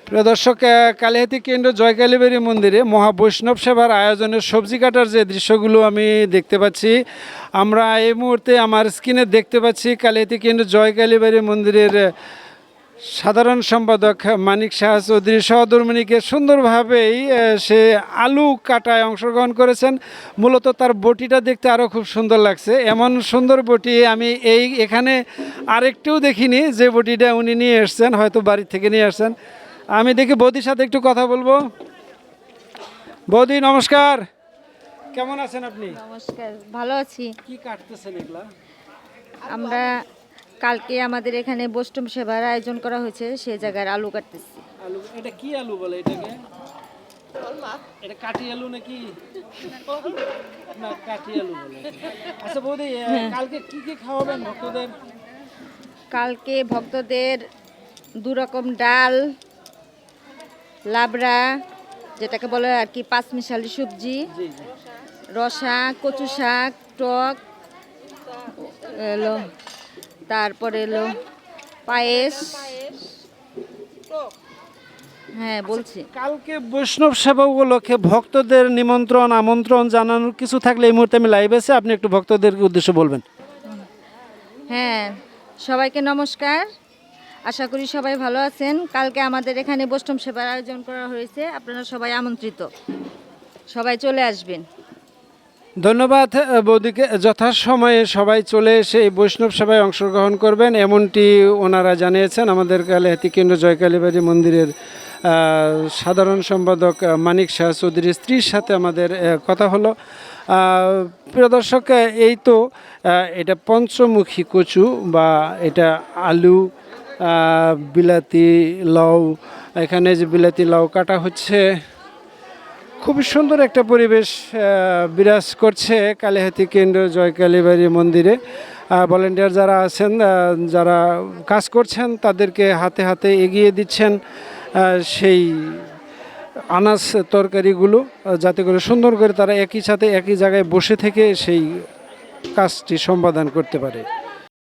প্রিয় দর্শক, কালিহাতী কেন্দ্র জয়কালীবাড়ি মন্দিরে মহাবৈষ্ণব সেবার আয়োজনের সবজি কাটার যে দৃশ্যগুলো আমি দেখতে পাচ্ছি, আমরা এই মুহূর্তে আমার স্ক্রিনে দেখতে পাচ্ছি কালিহাতী কেন্দ্র জয়কালীবাড়ি মন্দিরের সাধারণ সম্পাদক মানিক শাহ চৌধুরী সহধর্মিনীকে সুন্দরভাবেই সে আলু কাটায় অংশগ্রহণ করেছেন। মূলত তার বটিটা দেখতে আরও খুব সুন্দর লাগছে। এমন সুন্দর বটি আমি এখানে আরেকটিও দেখিনি, যে বটিটা উনি নিয়ে এসছেন, হয়তো বাড়ি থেকে নিয়ে আসছেন। আমি দেখি বৌদির সাথে একটু কথা বলবো। বৌদি নমস্কার, কেমন আছেন আপনি? নমস্কার, ভালো আছি। কি কাটতেছেন এগুলা? আমরা কালকে আমাদের এখানে বৈষ্ণব সেবার আয়োজন করা হয়েছে, সেই জায়গার আলু কাটতেছি। আলু, এটা কি আলু বলে এটাকে? এটা কাঠি আলু নাকি? না, কাঠি আলু বলে। আচ্ছা বৌদি, কালকে কি কি খাওয়াবেন ভক্তদের? কালকে ভক্তদের 2 রকম ডাল, লাবড়া যেটাকে বলে আর কি, পাঁচমিশালি সবজি, জি জি। রসা, কচু শাক, টক এলো, তারপরে এলো পায়েস। হ্যাঁ বলছি। কালকে বৈষ্ণব সেবা উপলক্ষে ভক্তদের নিমন্ত্রণ আমন্ত্রণ জানানোর কিছু থাকলে এই মুহূর্তে আমি লাইভ আছে, আপনি একটু ভক্তদের উদ্দেশ্যে বলবেন। হ্যাঁ, সবাইকে নমস্কার। আশা করি সবাই ভালো আছেন। কালকে আমাদের এখানে বৈষ্ণব সেবার আয়োজন করা হয়েছে, আপনারা সবাই আমন্ত্রিত, সবাই চলে আসবেন। ধন্যবাদ বৌদিকে। যথাসময়ে সবাই চলে এসে এই বৈষ্ণব সেবায় অংশগ্রহণ করবেন এমনটি ওনারা জানিয়েছেন। আমাদের কালিহাতী কেন্দ্র জয়কালীবাড়ি মন্দিরের সাধারণ সম্পাদক মানিক শাহ চৌধুরীর স্ত্রীর সাথে আমাদের কথা হলো। প্রিয় দর্শক, এই তো এটা পঞ্চমুখী কচু বা এটা আলু, বিলাতি লাউ, এখানে যে বিলাতি লাউ কাটা হচ্ছে। খুবই সুন্দর একটা পরিবেশ বিরাজ করছে কালিহাতী কেন্দ্র জয়কালীবাড়ি মন্দিরে। ভলেন্টিয়ার যারা আছেন, যারা কাজ করছেন, তাদেরকে হাতে হাতে এগিয়ে দিচ্ছেন সেই আনাজ তরকারিগুলো, যাতে করে সুন্দর করে তারা একই সাথে একই জায়গায় বসে থেকে সেই কাজটি সম্পাদন করতে পারে।